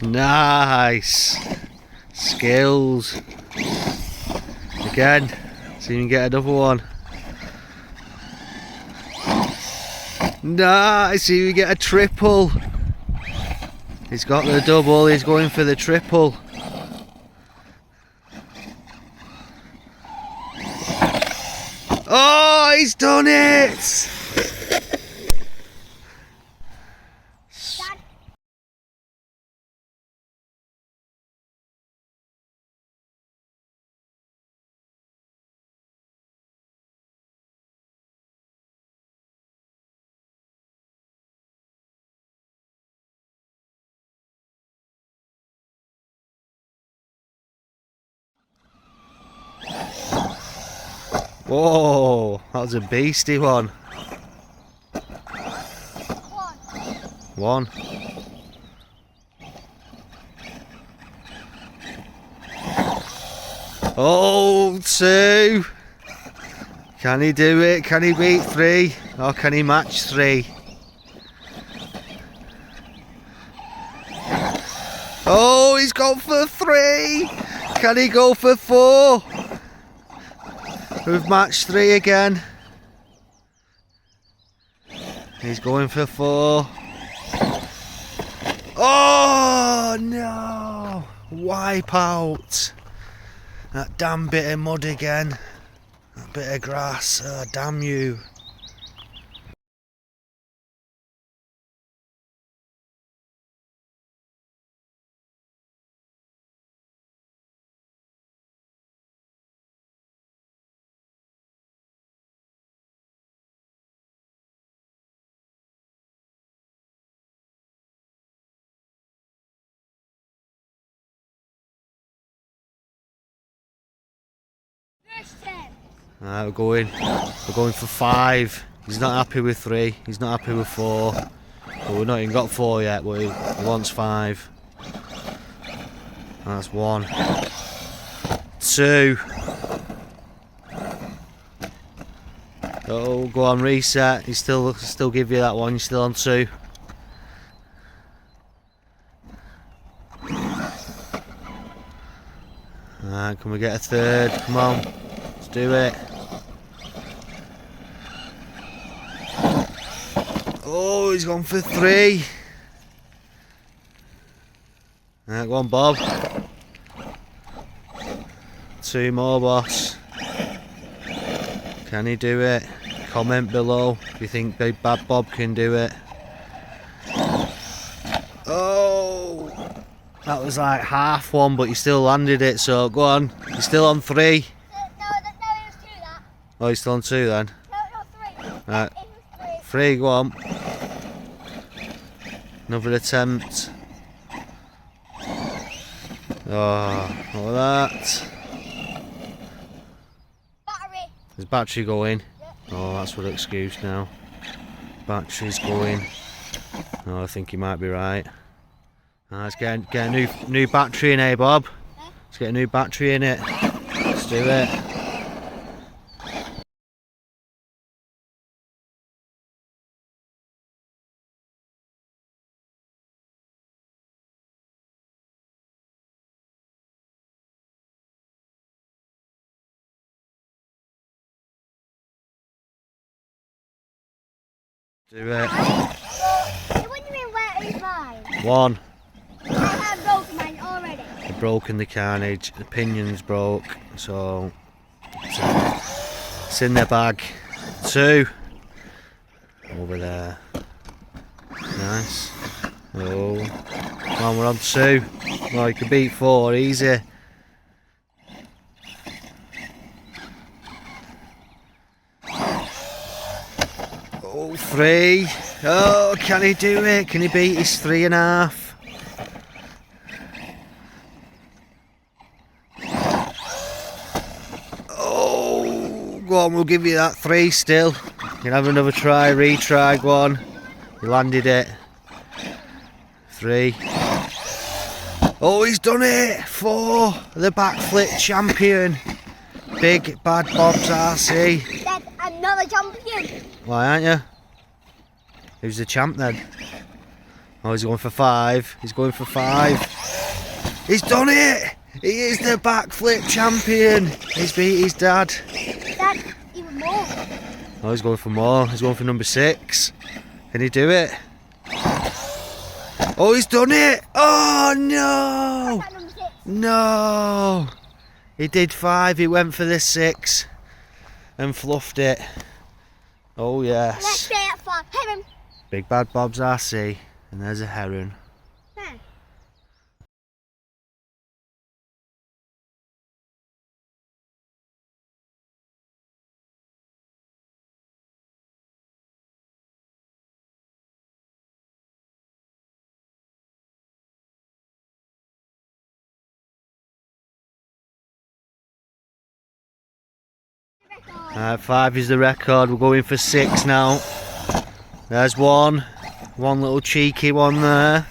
Nice. Skills. Again. See if you can get another one. Nice. See if you get a triple. He's got the double. He's going for the triple. Oh, he's done it! Whoa, that was a beastie one. One. Oh, two. Can he do it? Can he beat three? Or can he match three? Oh, he's gone for three. Can he go for four? We've matched three again. He's going for four. Oh no! Wipe out. That damn bit of mud again. That bit of grass. Oh, damn you. Right, we're going for five. He's not happy with three. He's not happy with four. But we've not even got four yet. But he wants five. That's one. Two. Oh, go on, reset. He still give you that one. You're still on two. Alright, can we get a third? Come on. Let's do it. Oh, he's gone for three. Alright, go on, Bob. Two more, boss. Can he do it? Comment below if you think Big Bad Bob can do it. Oh, that was like half one, but you still landed it, so go on. You're still on three. No, it was two, that. Oh, you're still on two then? No, three. Right. It was Three, go on. Another attempt. Oh, look at that. Battery. Is battery going? Yep. Oh, that's what excuse now. Battery's going. Oh, I think he might be right. Let's get a new battery in, eh, Bob? Huh? Let's get a new battery in it. Let's do it. Do it. So what do you mean, where is mine? One. I have broken mine already. I've broken the carnage. The pinion's broke, so it's in their bag. Two. Over there. Nice. Oh. Come on, we're on two. Oh, you can beat four, easy. Oh, three. Oh, can he do it? Can he beat his 3.5? Oh, go on, we'll give you that three still. You can have another try, retry, go on. You landed it. Three. Oh, he's done it! Four. The backflip champion. Big Bad Bobs RC. Dad, I'm not a champion. Why aren't you? Who's the champ then? Oh, he's going for 5. He's going for 5. He's done it! He is the backflip champion. He's beat his dad. Dad, even more. Oh, he's going for more. He's going for number 6. Can he do it? Oh, he's done it! Oh, no! That's number 6. No! He did 5. He went for the 6 and fluffed it. Oh, Let's yes. stay at 5. Heaven. BigBadBobsRC. And there's a heron. Huh. 5 is the record. We're going for 6 now. There's one. One little cheeky one there.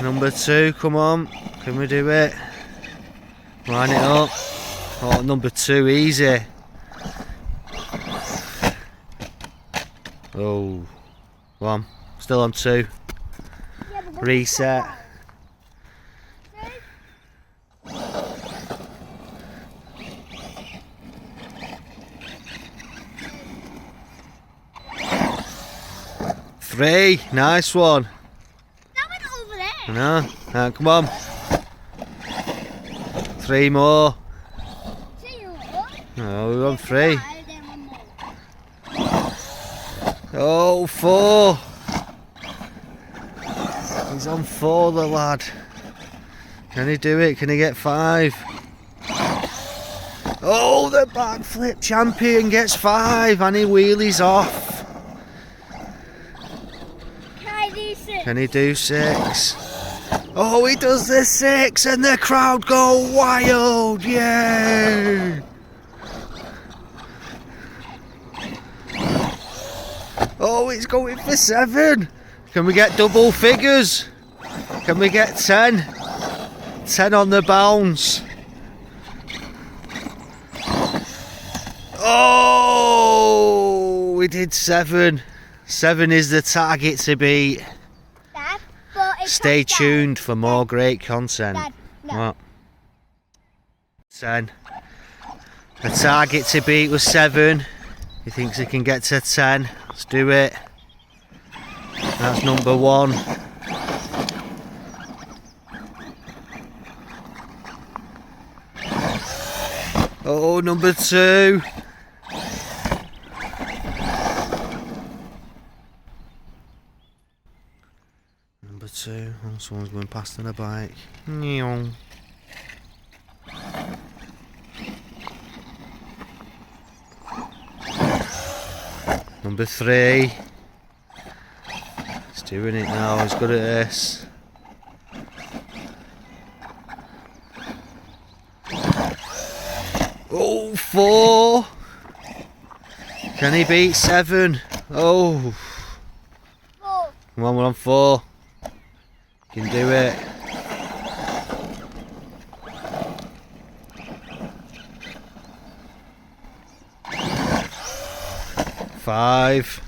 Number 2, come on. Can we do it? Line it up. Oh, number 2, easy. Oh, come on. Still on 2. Yeah, but what's Reset. that? Three. Nice one. That went over there. I know. Come on. 3 more. See you later. Oh, we're on 3. Five, then one more. Oh, 4. He's on 4, the lad. Can he do it? Can he get 5? Oh, the backflip champion gets 5 and he wheelies off. Can I do 6? Can he do 6? Oh, he does the 6 and the crowd go wild. Yay! Oh, he's going for 7. Can we get double figures? Can we get 10? 10 on the bounce. Oh, we did 7. 7 is the target to beat. Dad, but it's Stay not tuned for more great content. Dad, no. What? 10. The target to beat was 7. He thinks he can get to 10. Let's do it. That's number 1. Oh, number 2. Number 2. Oh, someone's going past on a bike. Meow. Number 3. He's doing it now. He's good at this. Oh, 4. Can he beat 7? Oh. 4. Come on, we're on 4. Can do it. Five.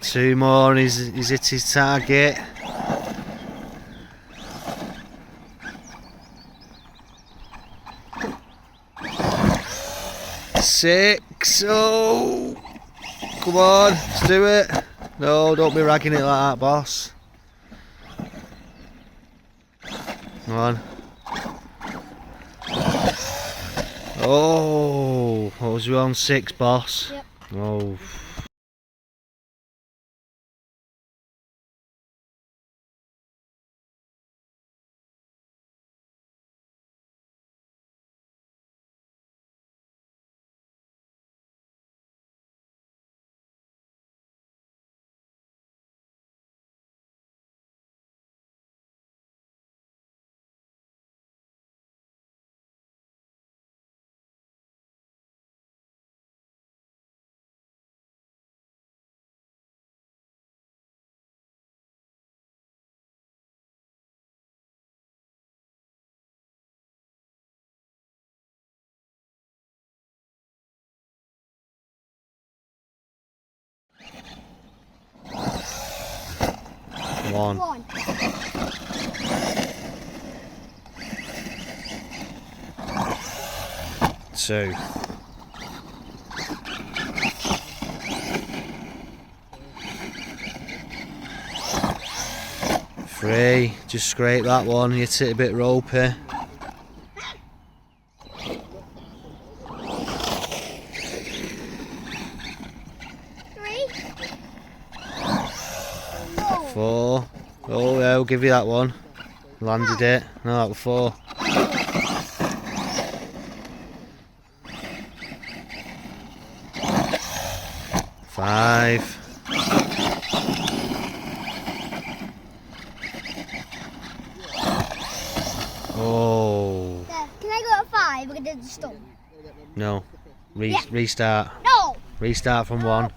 2 more and he's hit his target. 6. Oh, come on, let's do it. No, don't be ragging it like that, boss. Come on. Oh, what was we on? 6, boss? Yep. Oh. 1. 1. 2. 3. Just scrape that one. Hit it a bit ropey. 3. 4. Oh yeah, we'll give you that one. Landed it. No, that was 4. 5. Oh Dad, can I go to 5? We're going to do the stump. no. Yeah. Restart. No! Restart from 1.